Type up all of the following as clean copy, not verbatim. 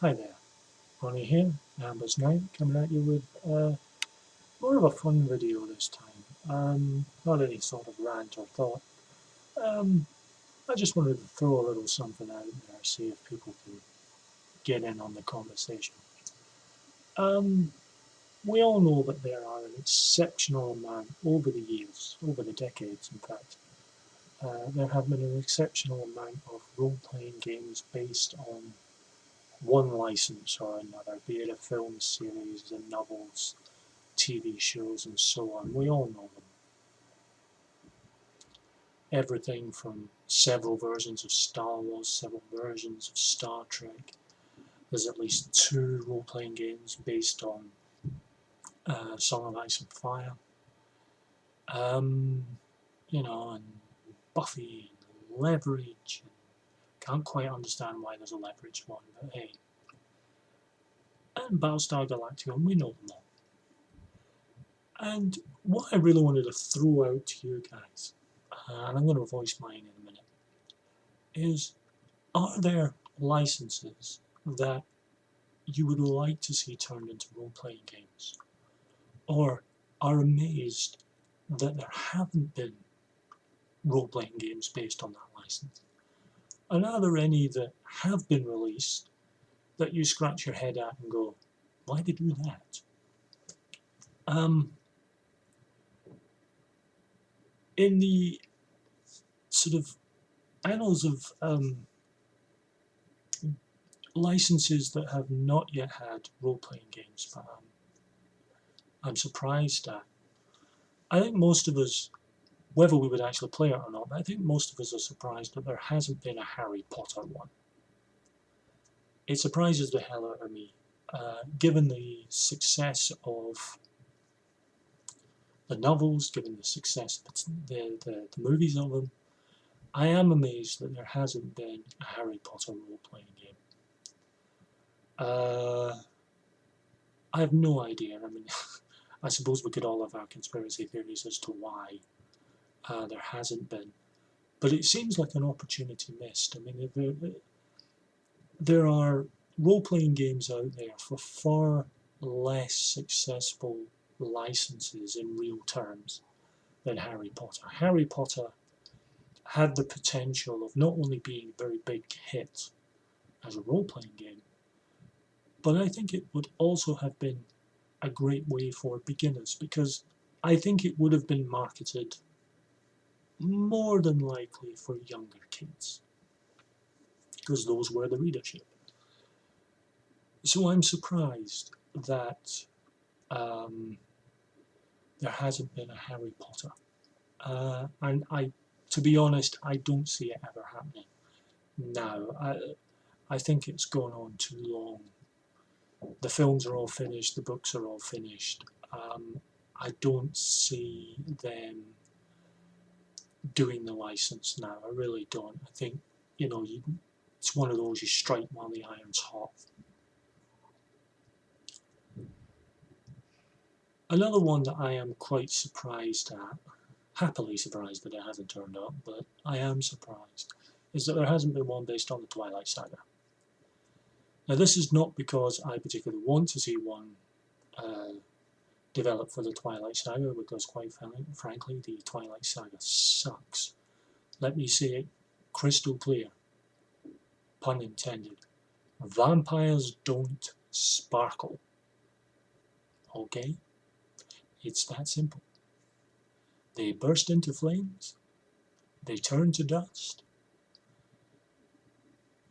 Hi there, Ronnie here, Amber's Night, coming at you with more of a fun video this time. Not any sort of rant or thought. Um, I just wanted to throw a little something out there, see if people can get in on the conversation. Um, we all know that there are an exceptional amount over the years, over the decades in fact, there have been an exceptional amount of role-playing games based on one license or another, be it a film series, a novels, TV shows and so on. We all know them. Everything from several versions of Star Wars, several versions of Star Trek. There's at least two role-playing games based on Song of Ice and Fire. Um, and Buffy, and Leverage. Can't quite understand why there's a Leverage one, but hey. And Battlestar Galactica, and we know them all. And what I really wanted to throw out to you guys, and I'm going to voice mine in a minute, is are there licenses that you would like to see turned into role-playing games? Or are amazed that there haven't been role-playing games based on that license? And are there any that have been released that you scratch your head at and go, why did they do that? In the sort of annals of licenses that have not yet had role-playing games, I'm surprised at. I think most of us, whether we would actually play it or not, but I think most of us are surprised that there hasn't been a Harry Potter one. It surprises the hell out of me, given the success of the novels, given the success of the movies of them. I am amazed that there hasn't been a Harry Potter role-playing game. I have no idea. I mean, I suppose we could all have our conspiracy theories as to why there hasn't been. But it seems like an opportunity missed. I mean, there are role-playing games out there for far less successful licenses in real terms than Harry Potter. Harry Potter had the potential of not only being a very big hit as a role-playing game, but I think it would also have been a great way for beginners, because I think it would have been marketed more than likely for younger kids, because those were the readership. So I'm surprised that there hasn't been a Harry Potter. And to be honest, I don't see it ever happening now. I think it's gone on too long. The films are all finished, the books are all finished. I don't see them doing the license now. I really don't. I think, it's one of those you strike while the iron's hot. Another one that I am quite surprised at, happily surprised that it hasn't turned up, but I am surprised, is that there hasn't been one based on the Twilight Saga. Now, this is not because I particularly want to see one developed for the Twilight Saga, because quite frankly, the Twilight Saga sucks. Let me say it crystal clear, pun intended. Vampires don't sparkle, okay? It's that simple. They burst into flames, they turn to dust,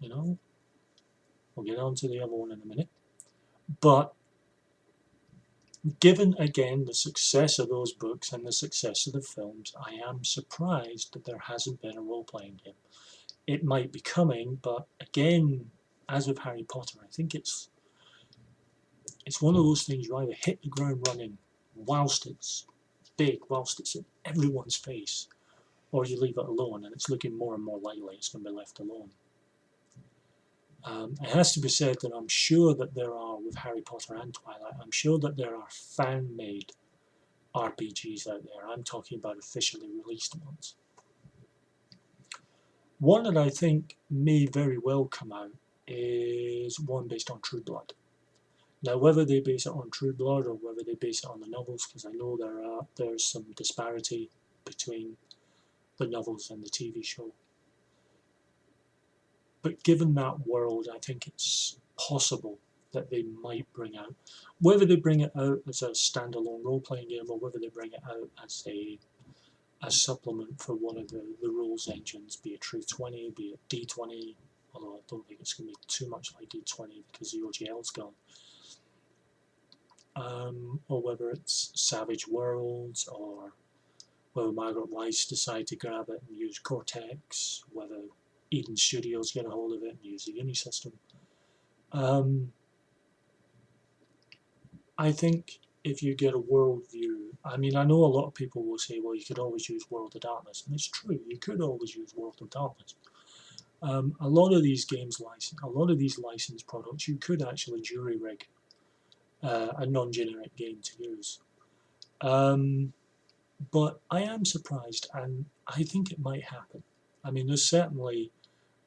we'll get on to the other one in a minute. But given again the success of those books and the success of the films, I am surprised that there hasn't been a role-playing game. It might be coming, but again, as with Harry Potter, I think it's one of those things you either hit the ground running whilst it's big, whilst it's in everyone's face, or you leave it alone, and it's looking more and more likely it's going to be left alone. It has to be said that I'm sure that there are, with Harry Potter and Twilight, I'm sure that there are fan-made RPGs out there. I'm talking about officially released ones. One that I think may very well come out is one based on True Blood. Now, whether they base it on True Blood or whether they base it on the novels, because I know there's some disparity between the novels and the TV show. But given that world, I think it's possible that they might bring out, whether they bring it out as a standalone role-playing game or whether they bring it out as a supplement for one of the rules engines, be it True20, be it D20, although I don't think it's going to be too much like D20 because the OGL's gone. Or whether it's Savage Worlds, or whether Margaret Weis decide to grab it and use Cortex, whether Eden Studios get a hold of it and use the Unisystem. I think if you get a world view, I mean, I know a lot of people will say, well, you could always use World of Darkness, and it's true, you could always use World of Darkness. A lot of these games a lot of these licensed products, you could actually jury rig a non-generic game to use. But I am surprised, and I think it might happen. I mean, there's certainly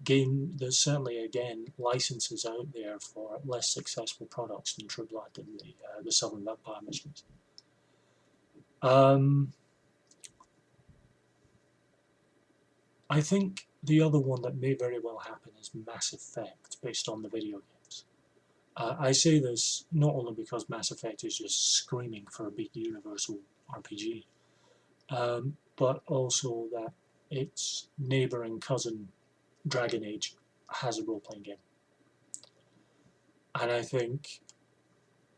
again licenses out there for less successful products than True Blood and the Southern Vampire Mysteries. I think the other one that may very well happen is Mass Effect, based on the video games. I say this not only because Mass Effect is just screaming for a big universal RPG, but also that its neighbour and cousin Dragon Age has a role-playing game. And I think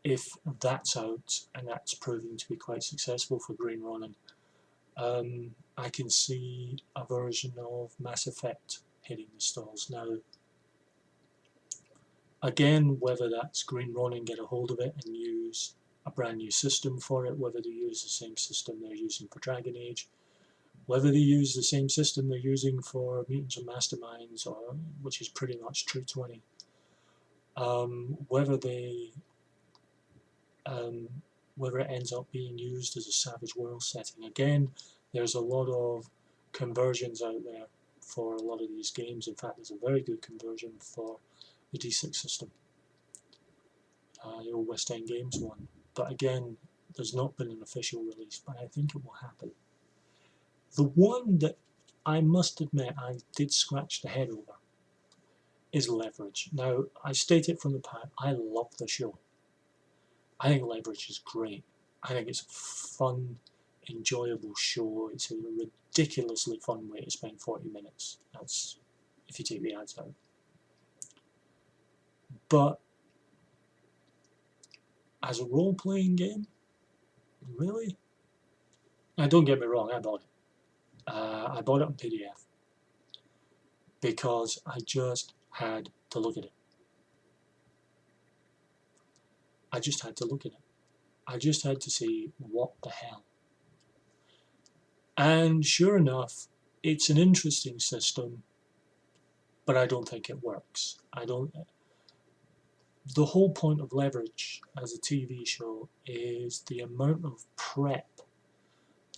if that's out and that's proving to be quite successful for Green Ronin, I can see a version of Mass Effect hitting the stalls. Now, again, whether that's Green Ronin get a hold of it and use a brand new system for it, whether they use the same system they're using for Dragon Age, whether they use the same system they're using for Mutants and Masterminds, or which is pretty much True20, whether it ends up being used as a Savage World setting. Again, there's a lot of conversions out there for a lot of these games. In fact, there's a very good conversion for the D6 system, the old West End Games one. But again, there's not been an official release, but I think it will happen. The one that I must admit I did scratch the head over is Leverage. Now, I state it from the pack, I love the show. I think Leverage is great. I think it's a fun, enjoyable show. It's a ridiculously fun way to spend 40 minutes. That's if you take the ads out. But as a role-playing game, really? Now, don't get me wrong, I bought it. I bought it on PDF because I just had to look at it. I just had to look at it. I just had to see what the hell. And sure enough, it's an interesting system, but I don't think it works. The whole point of Leverage as a TV show is the amount of prep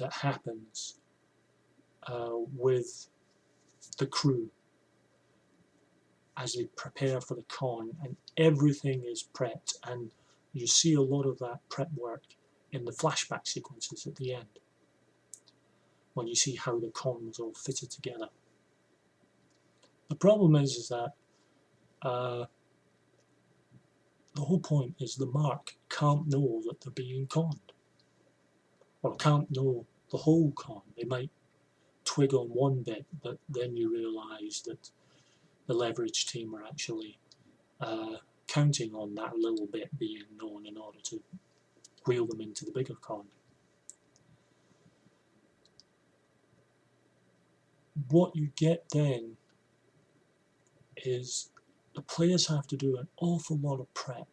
that happens with the crew as they prepare for the con, and everything is prepped, and you see a lot of that prep work in the flashback sequences at the end when you see how the con was all fitted together. The problem is that the whole point is the Mark can't know that they're being conned, or can't know the whole con. They might twig on one bit, but then you realise that the Leverage team are actually counting on that little bit being known in order to wheel them into the bigger con. What you get then is the players have to do an awful lot of prep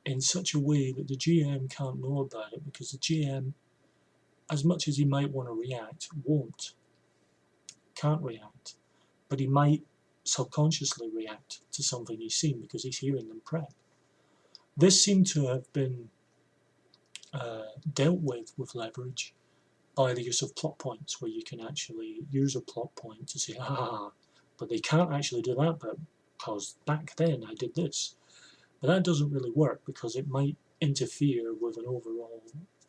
in such a way that the GM can't know about it, because the GM, as much as he might want to react, can't react, but he might subconsciously react to something he's seen because he's hearing them prep. This seemed to have been dealt with Leverage by the use of plot points, where you can actually use a plot point to say, but they can't actually do that bit because back then I did this. But that doesn't really work because it might interfere with an overall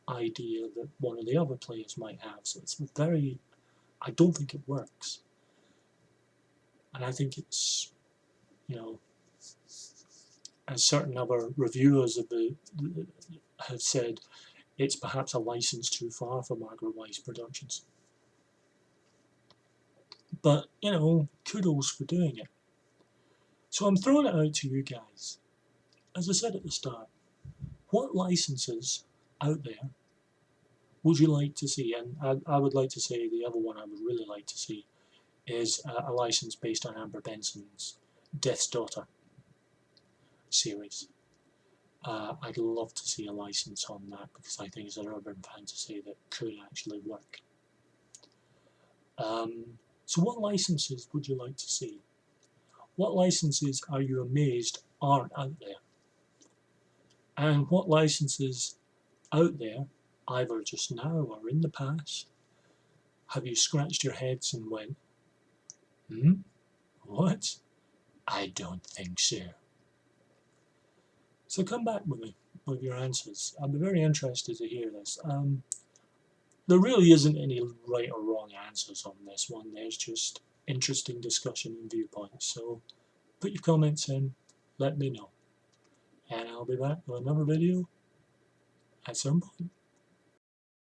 idea that one of the other players might have. So it's very, I don't think it works. And I think it's, you know, as certain other reviewers have said, it's perhaps a license too far for Margaret Weis Productions. But, you know, kudos for doing it. So I'm throwing it out to you guys. As I said at the start, what licenses out there would you like to see? And I would like to say the other one I would really like to see is a license based on Amber Benson's Death's Daughter series. I'd love to see a license on that because I think it's an urban fantasy that could actually work. So what licenses would you like to see? What licenses are you amazed aren't out there? And what licenses out there, either just now or in the past, have you scratched your heads and went, what? I don't think so. So come back with me with your answers. I'd be very interested to hear this. There really isn't any right or wrong answers on this one. There's just interesting discussion and viewpoints. So put your comments in, let me know. And I'll be back with another video at some point.